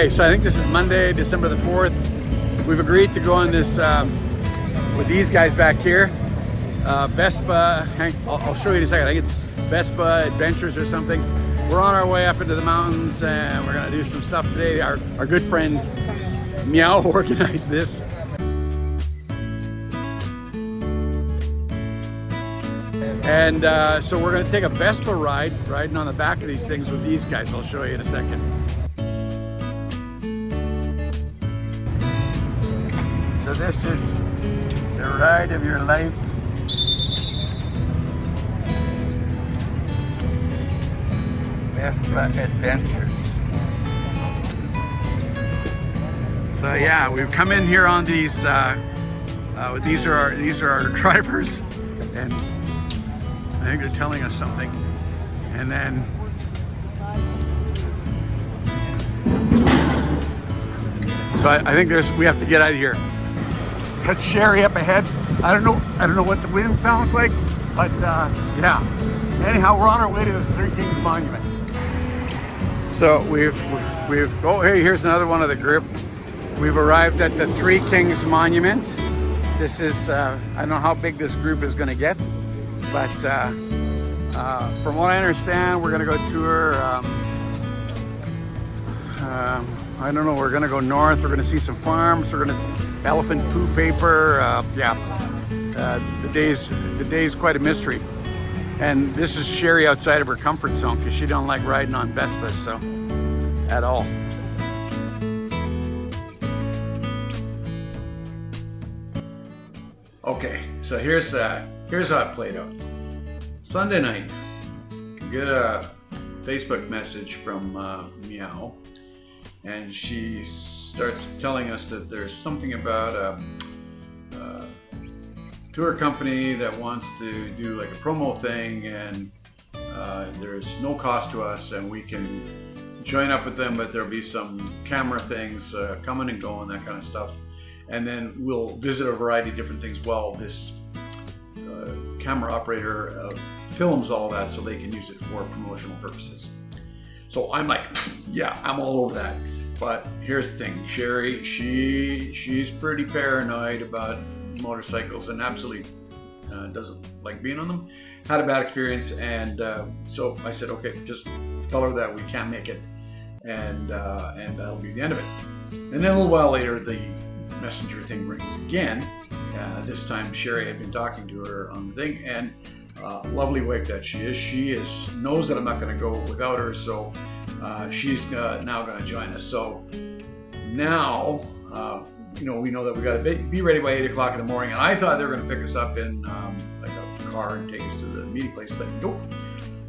Okay, so I think this is Monday, December the 4th. We've agreed to go on this with these guys back here. Vespa, I'll show you in a second. I think it's Vespa Adventures or something. We're on our way up into the mountains and we're gonna do some stuff today. Our good friend Meow organized this. And so we're gonna take a Vespa riding on the back of these things with these guys. I'll show you in a second. So this is the ride of your life. Vespa Adventures. So yeah, we've come in here on these. These are our drivers, and I think they're telling us something. And then so I think we have to get out of here. Got Sherry up ahead. I don't know what the wind sounds like, but yeah. Anyhow, we're on our way to the Three Kings Monument. So oh hey, here's another one of the group. We've arrived at the Three Kings Monument. This is I don't know how big this group is going to get, but from what I understand, we're going to go tour. I don't know. We're going to go north. We're going to see some farms. We're going to elephant poo paper. Yeah, the day's quite a mystery. And this is Sherry outside of her comfort zone because she don't like riding on Vespas, so at all. Okay, so here's how it played out. Sunday night, get a Facebook message from Meow, and she starts telling us that there's something about a tour company that wants to do like a promo thing, and there's no cost to us, and we can join up with them, but there'll be some camera things coming and going, that kind of stuff. And then we'll visit a variety of different things while this camera operator films all that so they can use it for promotional purposes. So I'm like, yeah, I'm all over that. But here's the thing, Sherry, she's pretty paranoid about motorcycles and absolutely doesn't like being on them. Had a bad experience, and so I said, okay, just tell her that we can't make it, and that'll be the end of it. And then a little while later, the messenger thing rings again. This time Sherry had been talking to her on the thing, and lovely wife that she is knows that I'm not going to go without her, so she's now going to join us. So now we know that we got to be ready by 8 o'clock in the morning, and I thought they were going to pick us up in like a car and take us to the meeting place, but nope.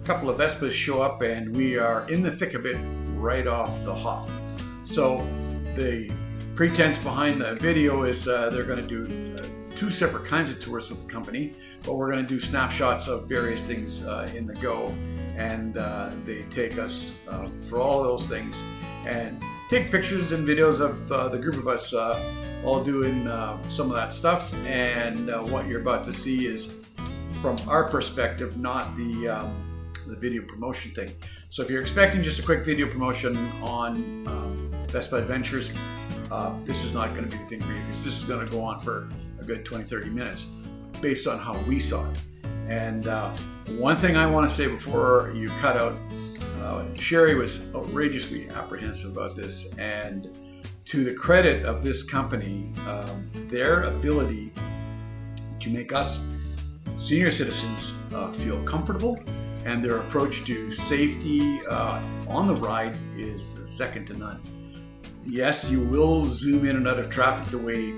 A couple of Vespas show up and we are in the thick of it right off the hop. So the pretense behind the video is they're going to do two separate kinds of tours with the company, but we're going to do snapshots of various things in the go, and they take us for all of those things and take pictures and videos of the group of us all doing some of that stuff. And what you're about to see is from our perspective, not the video promotion thing. So if you're expecting just a quick video promotion on Vespa Adventures, this is not going to be the thing for you, because this is going to go on for a good 20-30 minutes based on how we saw it. And one thing I want to say before you cut out, Sherry was outrageously apprehensive about this, and to the credit of this company, their ability to make us senior citizens feel comfortable, and their approach to safety on the ride is second to none. Yes, you will zoom in and out of traffic the way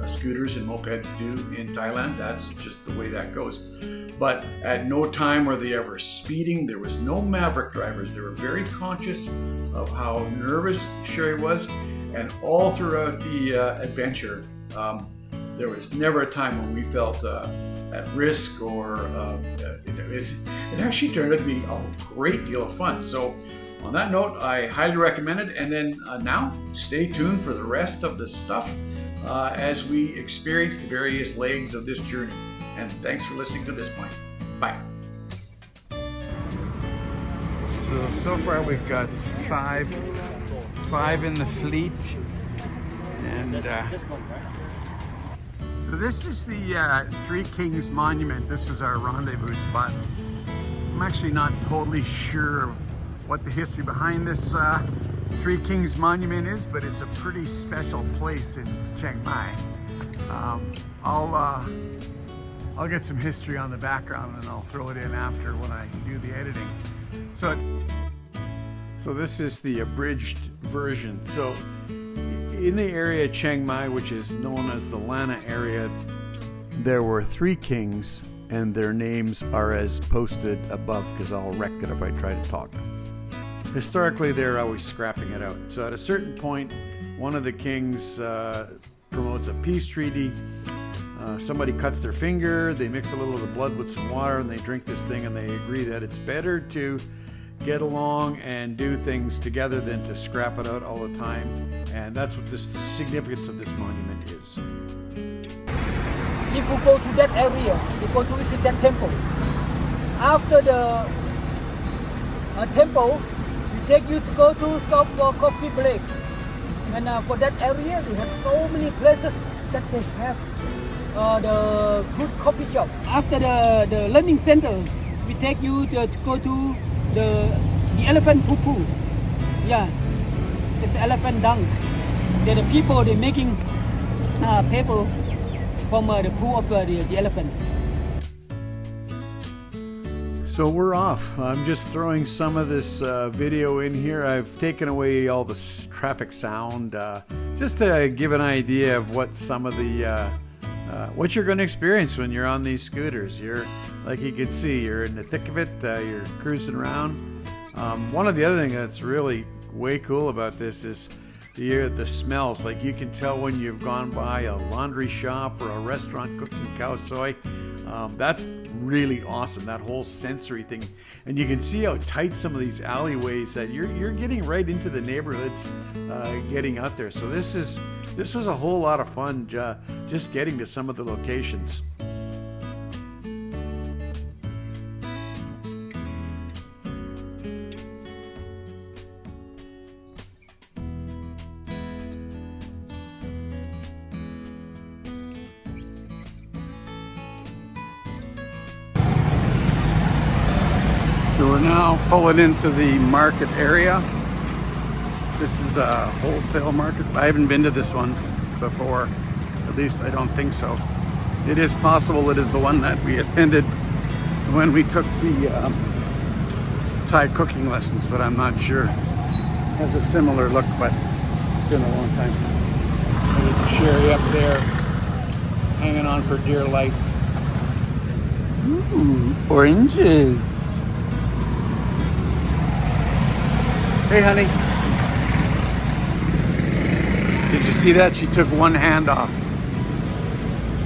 scooters and mopeds do in Thailand. That's just the way that goes. But at no time were they ever speeding. There was no maverick drivers. They were very conscious of how nervous Sherry was, and all throughout the adventure, there was never a time when we felt at risk, or it actually turned out to be a great deal of fun. So on that note, I highly recommend it. And then now stay tuned for the rest of the stuff as we experience the various legs of this journey. And thanks for listening to this point. Bye. So far we've got 5 5 in the fleet. And so this is the Three Kings Monument. This is our rendezvous spot. I'm actually not totally sure what the history behind this Three Kings Monument is, but it's a pretty special place in Chiang Mai. I'll get some history on the background and I'll throw it in after when I do the editing. So this is the abridged version. So in the area of Chiang Mai, which is known as the Lana area, there were 3 kings, and their names are as posted above, because I'll wreck it if I try to talk. Historically, they're always scrapping it out. So at a certain point, one of the kings promotes a peace treaty. Somebody cuts their finger, they mix a little of the blood with some water, and they drink this thing, and they agree that it's better to get along and do things together than to scrap it out all the time. And that's what the significance of this monument is. If you go to that area, you go to visit that temple. After the temple, we take you to go to stop for coffee break. And for that area, we have so many places that they have the good coffee shop. After the learning center, we take you to go to the elephant poo-poo. Yeah, it's the elephant dung. They're the people, they're making paper from the poo of the elephant. So we're off. I'm just throwing some of this video in here. I've taken away all the traffic sound just to give an idea of what some of the what you're going to experience when you're on these scooters. You're, like you can see, you're in the thick of it. You're cruising around. One of the other things that's really way cool about this is the smells. Like, you can tell when you've gone by a laundry shop or a restaurant cooking khao soi. That's really awesome, that whole sensory thing. And you can see how tight some of these alleyways that you're getting right into the neighborhoods, getting out there. So this was a whole lot of fun, just getting to some of the locations. So we're now pulling into the market area. This is a wholesale market. I haven't been to this one before. At least I don't think so. It is possible it is the one that we attended when we took the Thai cooking lessons, but I'm not sure. It has a similar look, but it's been a long time. There's a sherry up there, hanging on for dear life. Ooh, oranges. Hey, honey. Did you see that? She took one hand off.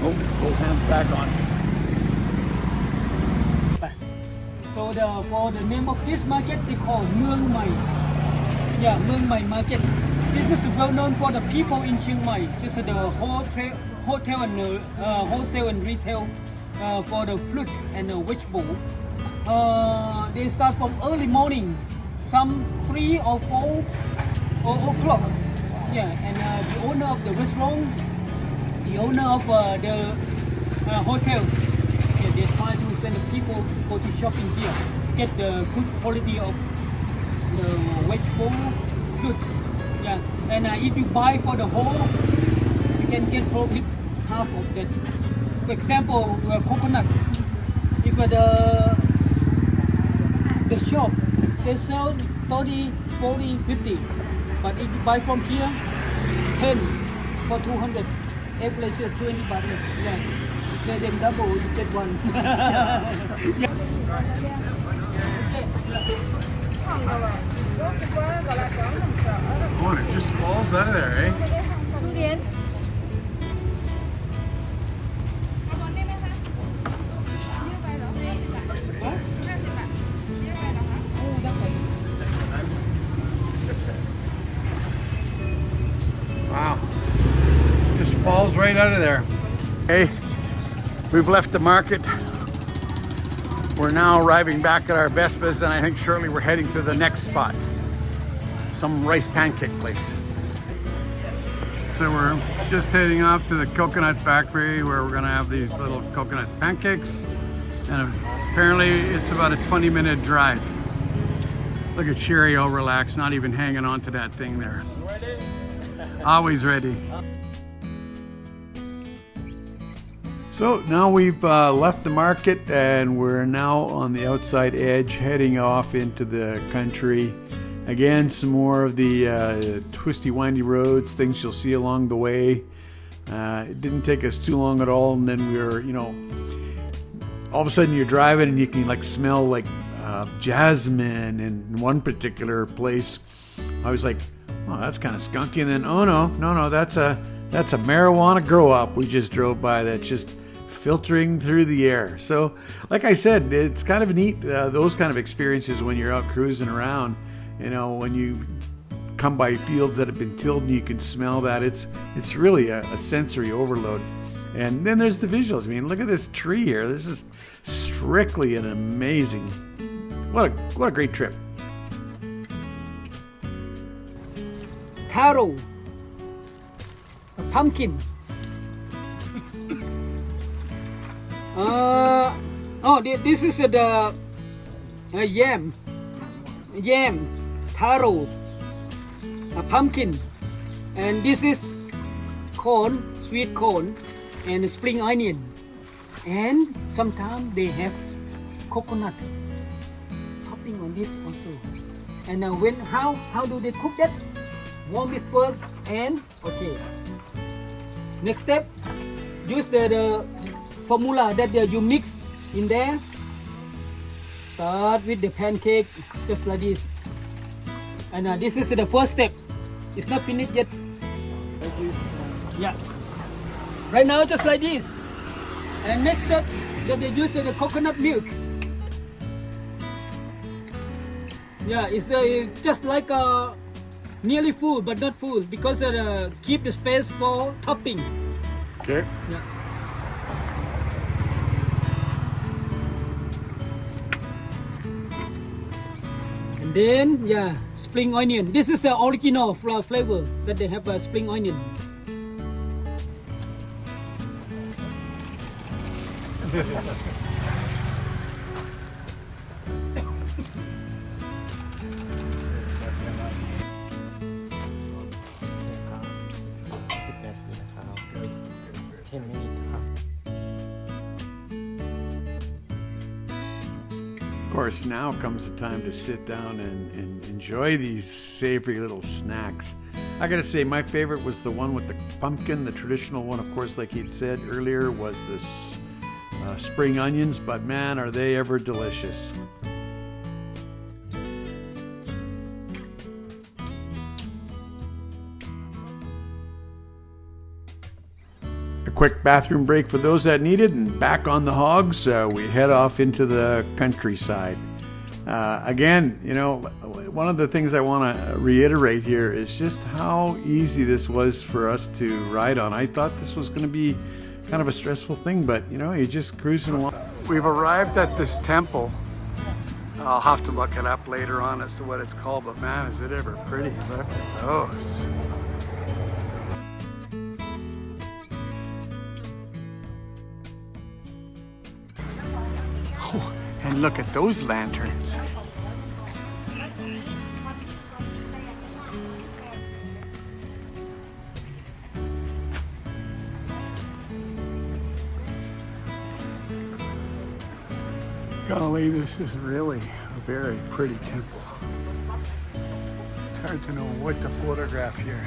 Oh, both hands back on. So for the name of this market, they call Mueang Mai. Yeah, Mueang Mai market. This is well known for the people in Chiang Mai. This is the hotel and wholesale and retail for the fruit and the vegetable. They start from early morning. Some 3 or 4 o'clock. Yeah, and the owner of the restaurant, the owner of the hotel, yeah, they try to send the people go to shopping here, get the good quality of the vegetable, fruit. Yeah, and if you buy for the whole, you can get profit half of that. For example, coconut. If the shop, they sell 30, 40, 50. But if you buy from here, 10 for 200. Every place is 20 baht. Yeah. Get them double, you get one. Oh, and it just falls out of there, eh? Wow, just falls right out of there. Hey, we've left the market. We're now arriving back at our Vespas, and I think shortly we're heading to the next spot. some rice pancake place. So we're just heading off to the coconut factory where we're gonna have these little coconut pancakes, and apparently it's about a 20-minute drive. Look at Sherry, all relaxed, not even hanging on to that thing there. Ready? Always ready. So now we've left the market and we're now on the outside edge heading off into the country. Again, some more of the twisty, windy roads, things you'll see along the way. It didn't take us too long at all, and then we were, you know, all of a sudden you're driving and you can like smell like jasmine in one particular place. I was like, oh, that's kind of skunky, and then oh no, that's a marijuana grow up we just drove by that's just filtering through the air. So like I said, it's kind of neat, those kind of experiences when you're out cruising around, you know, when you come by fields that have been tilled and you can smell that. It's really a sensory overload. And then there's the visuals. I mean, look at this tree here. This is strictly an amazing, what a great trip. Taro, a pumpkin. This is the yam, taro, a pumpkin, and this is corn, sweet corn, and spring onion, and sometimes they have coconut topping on this also. And how do they cook that? Warm it first, and okay. Next step, use the formula that you mix in there. Start with the pancake, just like this. And this is the first step. It's not finished yet. Yeah. Right now, just like this. And next step, that they use the coconut milk. Yeah, it's just like nearly full, but not full, because keep the space for topping. Okay. Yeah. And then, yeah, spring onion. This is the original flavor that they have spring onion. Of course, now comes the time to sit down and enjoy these savory little snacks. I gotta say, my favorite was the one with the pumpkin. The traditional one, of course, like he'd said earlier, was this spring onions, but man, are they ever delicious. A quick bathroom break for those that need it, and back on the hogs, we head off into the countryside. Again, you know, one of the things I want to reiterate here is just how easy this was for us to ride on. I thought this was going to be kind of a stressful thing, but you know, you're just cruising along. We've arrived at this temple. I'll have to look it up later on as to what it's called, but man, is it ever pretty. Look at those. Oh, and look at those lanterns. Golly, this is really a very pretty temple. It's hard to know what to photograph here.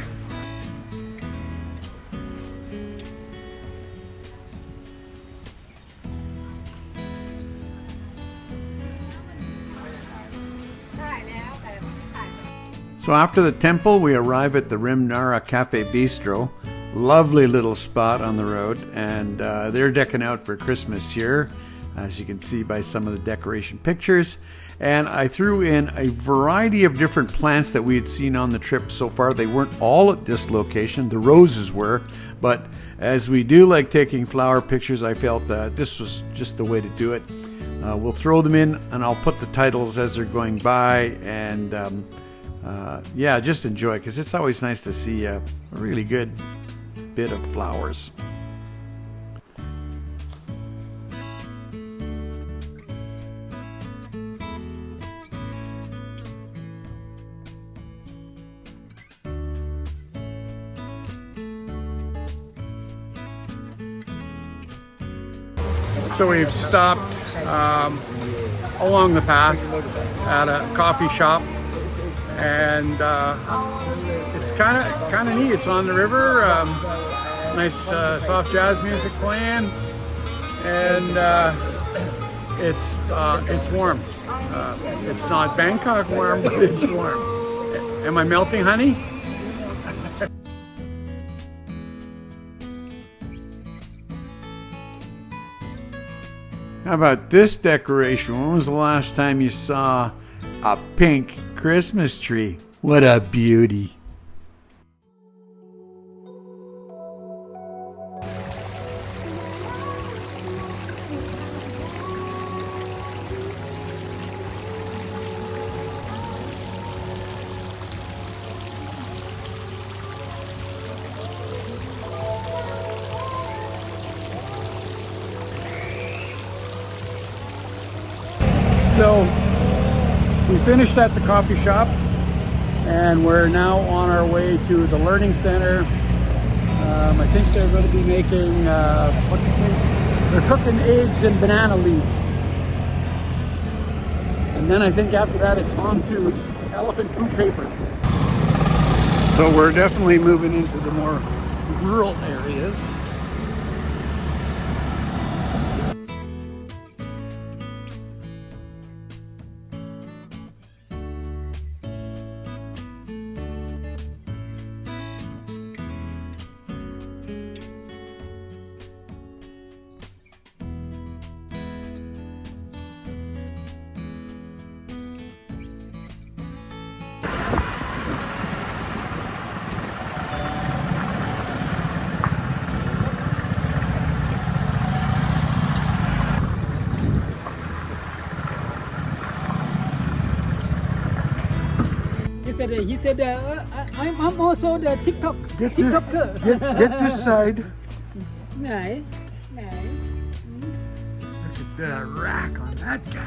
So after the temple, we arrive at the Rimnara Cafe Bistro. Lovely little spot on the road, and they're decking out for Christmas here, as you can see by some of the decoration pictures. And I threw in a variety of different plants that we had seen on the trip so far. They weren't all at this location, the roses were, but as we do like taking flower pictures, I felt that this was just the way to do it. We'll throw them in and I'll put the titles as they're going by, and yeah, just enjoy it, because it's always nice to see a really good bit of flowers. So we've stopped along the path at a coffee shop, and it's kind of neat. It's on the river, nice soft jazz music playing, and it's warm. It's not Bangkok warm, but it's warm. Am I melting, honey? How about this decoration? When was the last time you saw a pink Christmas tree? What a beauty. So we finished at the coffee shop, and we're now on our way to the learning center. I think they're going to be making, what do you say? They're cooking eggs and banana leaves. And then I think after that it's on to elephant poo paper. So we're definitely moving into the more rural areas. He said, I'm also the TikToker. Get this side. Nice. Look at that rack on that guy.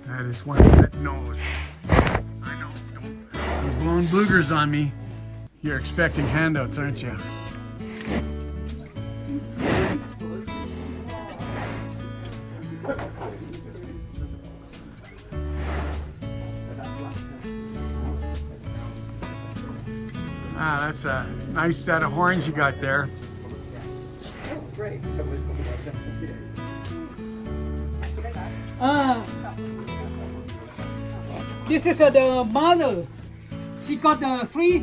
That is one that knows. I know. You're blowing bloogers on me. You're expecting handouts, aren't you? Ah, that's a nice set of horns you got there. This is the mother. She got the three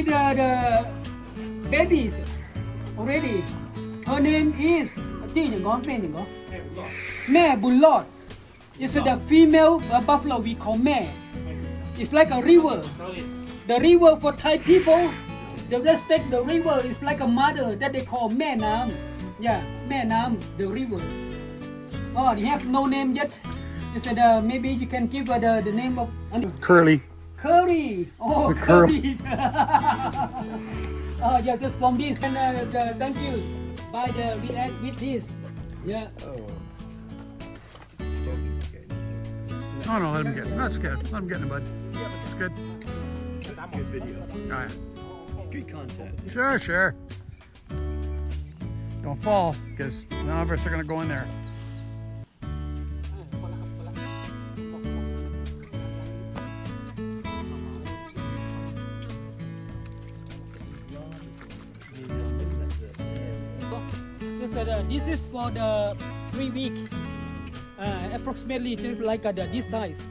the babies already. Her name is Mare Bullot. It's the female buffalo we call Mare. It's like a river. The river for Thai people, they respect the river. It's like a mother that they call Mae Nam. Yeah, Mae Nam, the river. Oh, they have no name yet. They said maybe you can give her the name of Curly. Curly. Oh, the curl. Curly. Oh, yeah, just from this. And thank you. Buy the react with this. Yeah. Oh no, let him get it. That's good. Let him get in the bud. It's good. Good video. All right. Good content. Sure. Don't fall, because none of us are going to go in there. This is for the 3 week, approximately just like this size.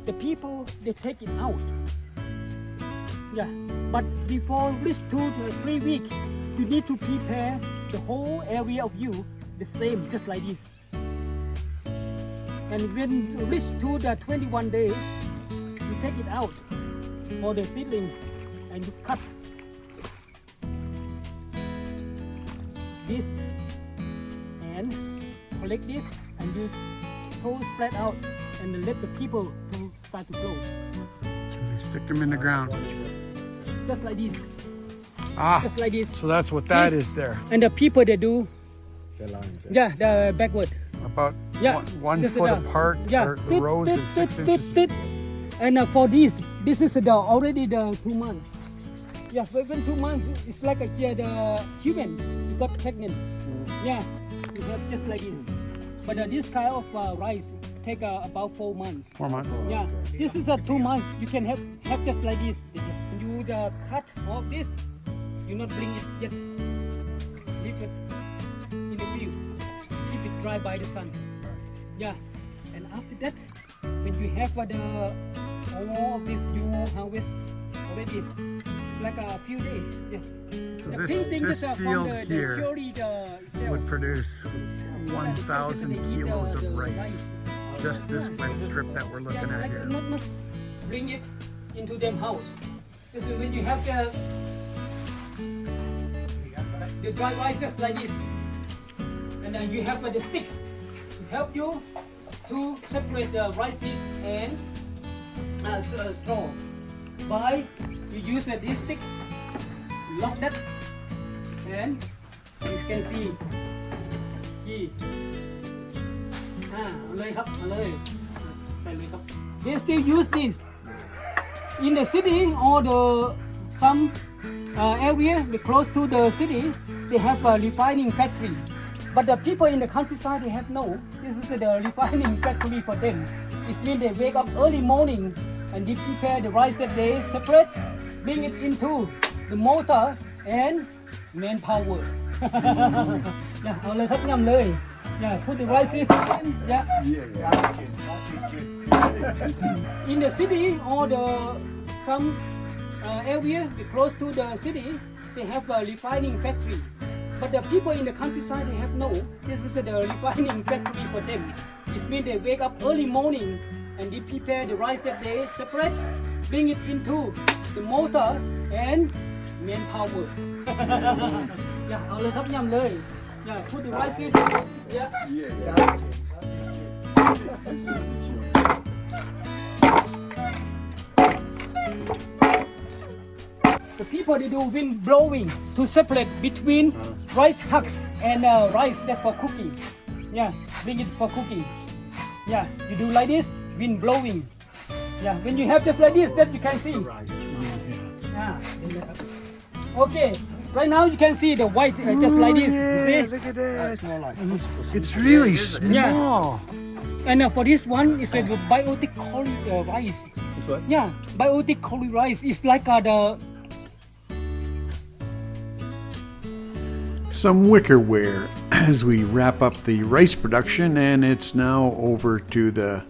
The people, they take it out. Yeah, but before reach to the 3 week, you need to prepare the whole area of you the same, just like this. And when you reach to the 21 day, you take it out for the seedling and you cut this and collect this and you toe spread out and let the people to start to grow. So they stick them in the ground. Just like this. Ah, Just like this. so that's what that is there. And the people they do, the backward. About Yeah, one just foot the- apart, Yeah. or the rows and 6 inches. And for this is already the 2 months. Yeah, when 2 months, it's like a year the human got pregnant. Yeah, you have just like this. But this kind of rice take about 4 months. 4 months. Yeah, this is 2 months. You can have just like this. You cut off this. You not bring it yet. Leave it in the field. Keep it dry by the sun. Yeah, and after that, when you have all of this you harvest already, it's like a few days. Yeah. So The this pink thing is from field the here surely the cell. would produce 1,000 They eat kilos of the rice. Just this wet strip that we're looking at here. Not bring it into them house. Because when you have the dry rice just like this, and then you have the stick to help you to separate the rice seed and straw. By you use this stick, lock that, and you can see here. เอาเลยครับเอาเลยใส่เลยครับ They still use this in the city or some area close to the city. They have a refining factory, but the people in the countryside they have no. This is the refining factory for them. It means they wake up early morning and they prepare the rice that they separate, bring it into the mortar and manpower. เอาเลยครับย่ำเลย Yeah, put the rice in. Yeah. In the city or some area close to the city, they have a refining factory. But the people in the countryside, they have no. This is the refining factory for them. It means they wake up early morning and they prepare the rice that they separate, bring it into the mortar and manpower. Yeah, เอาเลยครับย่ำเลย Yeah, put the rice in. Yeah. The people they do wind blowing to separate between rice hucks and rice that for cooking. Yeah, bring it for cooking. Yeah, you do like this, wind blowing. Yeah, when you have just like this, that you can see. Yeah. Okay. Right now you can see the white just like this. See? Look at that. It's really small. And for this one, it's a biotic rice. What? Yeah, biotic rice. It's like Some wickerware as we wrap up the rice production, and it's now over to the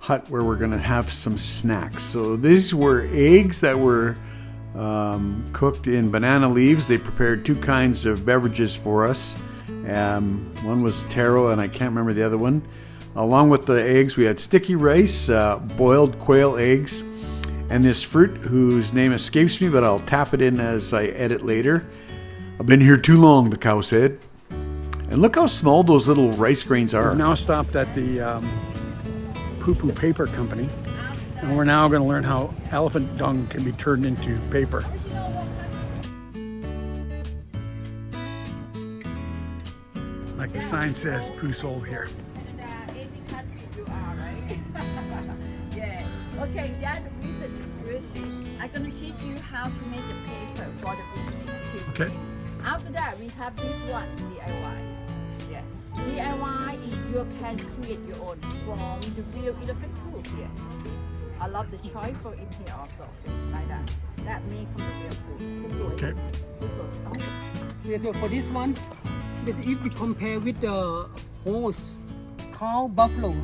hut where we're going to have some snacks. So these were eggs that were cooked in banana leaves. They prepared 2 kinds of beverages for us. One was taro and I can't remember the other one. Along with the eggs we had sticky rice, boiled quail eggs, and this fruit whose name escapes me, but I'll tap it in as I edit later. I've been here too long, the cow said. And look how small those little rice grains are. We've now stopped at the Poo Poo Paper Company. And we're now going to learn how elephant dung can be turned into paper. Like the sign says, Poo sold here. Any country you are, right? Yeah. Okay, that reason is really. I'm gonna teach you how to make the paper for the beginning activity. Okay. After that, we have this one, DIY. Yeah. DIY is you can create your own from the real elephant poop here. I love the choice for in here also, like that. That made from the real poop. Okay. for this one. But if we compare with the horse, cow, buffalo,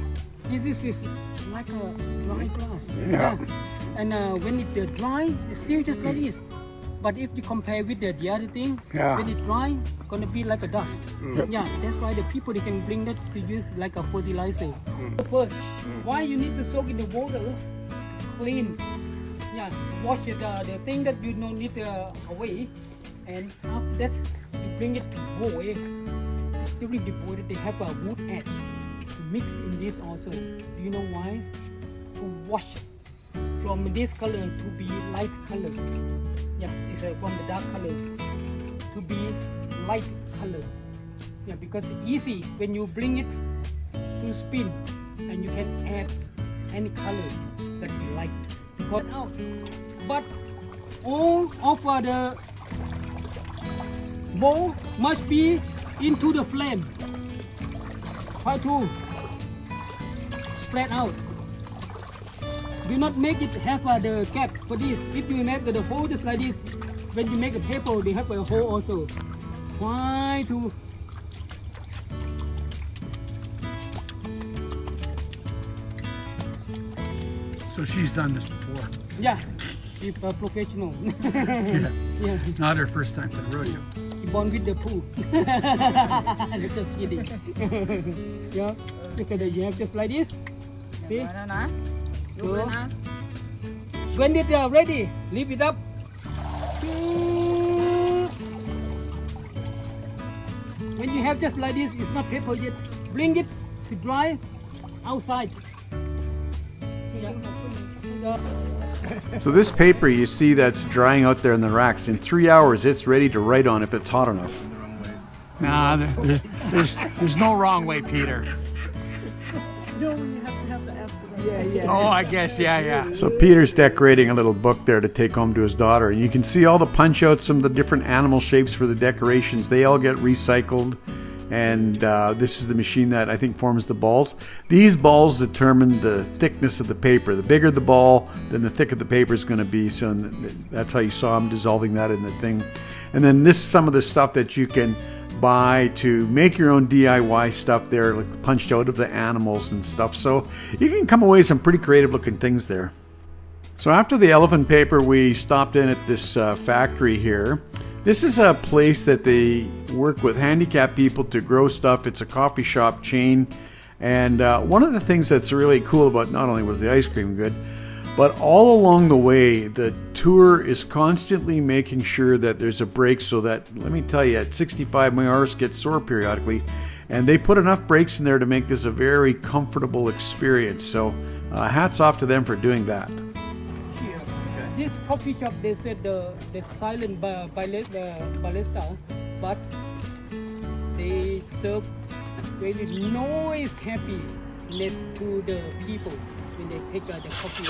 this is like a dry grass. Yeah. And when it dry, it's still just like this. But if you compare with the other thing, Yeah. when it's dry, gonna be like a dust. Yeah, that's why the people they can bring that to use like a fertilizer. First, why you need to soak in the water, clean. Yeah, wash it, the thing that you don't need away, and after that you bring it to boil. During the boil, they have a wood ash to mix in this also. Do you know why? To wash from this color to be light color. Yeah, it's from the dark color to be light color. Yeah, because it's easy when you bring it to spin, and you can add any color that you like. Because out, but all of the bowl must be into the flame. Try to spread out. Do not make it have the gap for this. If you make the hole just like this, when you make a paper, they have a hole also. Try to So she's done this before. yeah, she's a professional. Yeah. Not her first time for the rodeo. She born with the poo. Just kidding. Yeah, look at that. You have just like this. See? So, when it ready, lift it up. When you have just like this, it's not paper yet. Bring it to dry outside. Yeah. So this paper you see that's drying out there in the racks, in 3 hours it's ready to write on if it's hot enough. Nah, there's no wrong way, Peter. Oh, I guess, yeah. So Peter's decorating a little book there to take home to his daughter, and you can see all the punch outs, some of the different animal shapes for the decorations. They all get recycled, and this is the machine that I think forms the balls. These balls determine the thickness of the paper. The bigger the ball, then the thicker the paper is going to be. So that's how you saw him dissolving that in the thing. And then this is some of the stuff that you can buy to make your own DIY stuff there, like punched out of the animals and stuff. So you can come away with some pretty creative looking things there. So after the elephant paper, we stopped in at this factory here. This is a place that they work with handicapped people to grow stuff. It's a coffee shop chain. And one of the things that's really cool about, not only was the ice cream good, but all along the way, the tour is constantly making sure that there's a break so that, let me tell you, at 65, my arse gets sore periodically. And they put enough breaks in there to make this a very comfortable experience. So hats off to them for doing that. This coffee shop, they said the silent barista, but they serve very noise happiness to the people when they take the coffee.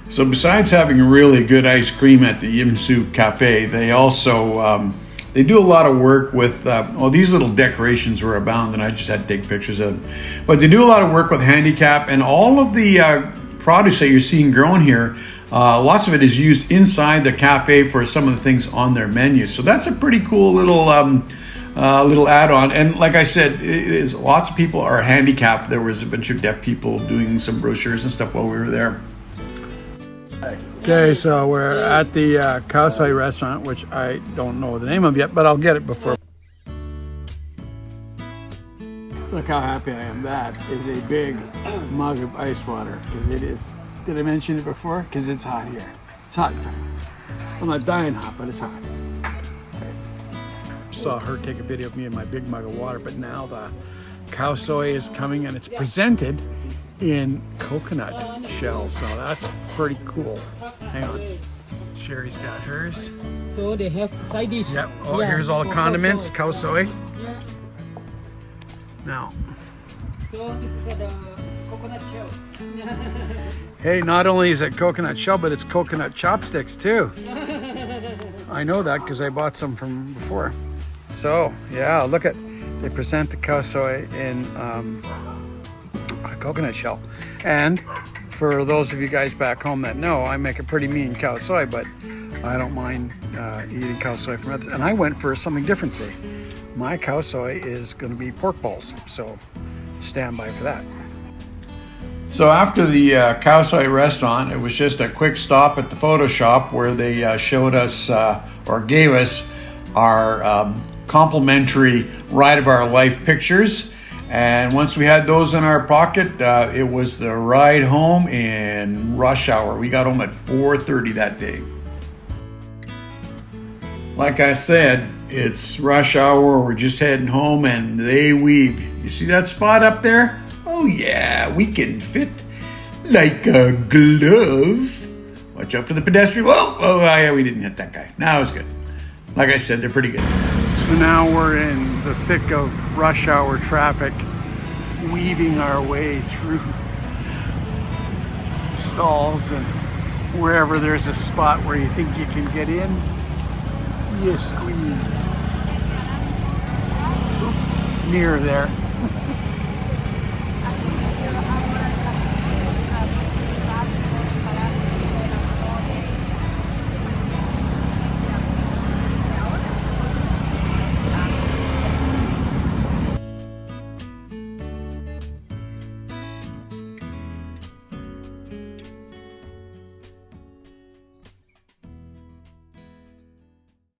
So besides having a really good ice cream at the Yimsu Cafe, they also they do a lot of work with these little decorations were abound, and I just had to take pictures of them. But they do a lot of work with handicap, and all of the produce that you're seeing grown here, lots of it is used inside the cafe for some of the things on their menu. So that's a pretty cool little add-on. And like I said, lots of people are handicapped. There was a bunch of deaf people doing some brochures and stuff while we were there. Okay, so we're at the Kaosai restaurant, which I don't know the name of yet, but I'll get it before. Look how happy I am. That is a big mug of ice water, because it is, did I mention it before? Because it's hot here. It's hot. I'm not dying hot, but it's hot. Saw her take a video of me and my big mug of water, but now the cow soy is coming and it's presented in coconut shell, so that's pretty cool. Hang on. Sherry's got hers. So they have side dish. Yep. Oh, Yeah, here's all the for condiments, cow soy. cow soy. Yeah. Now, So this is the coconut shell. hey, not only is it coconut shell, but it's coconut chopsticks too. I know that because I bought some from before. So, yeah, look at, they present the cow soy in a coconut shell. And for those of you guys back home that know, I make a pretty mean cow soy, but I don't mind eating cow soy from others. And I went for something different today. My cow soy is going to be pork balls, so stand by for that. So after the cow soy restaurant, it was just a quick stop at the photo shop where they showed us or gave us our complimentary ride of our life pictures. And once we had those in our pocket, it was the ride home in rush hour. We got home at 4:30 that day. Like I said, it's rush hour. We're just heading home and they weave. You see that spot up there? Oh yeah, we can fit like a glove. Watch out for the pedestrian. Whoa! Oh yeah, we didn't hit that guy. Now it's good. Like I said, they're pretty good. So now we're in the thick of rush hour traffic, weaving our way through stalls and wherever there's a spot where you think you can get in, you squeeze. Oops, near there.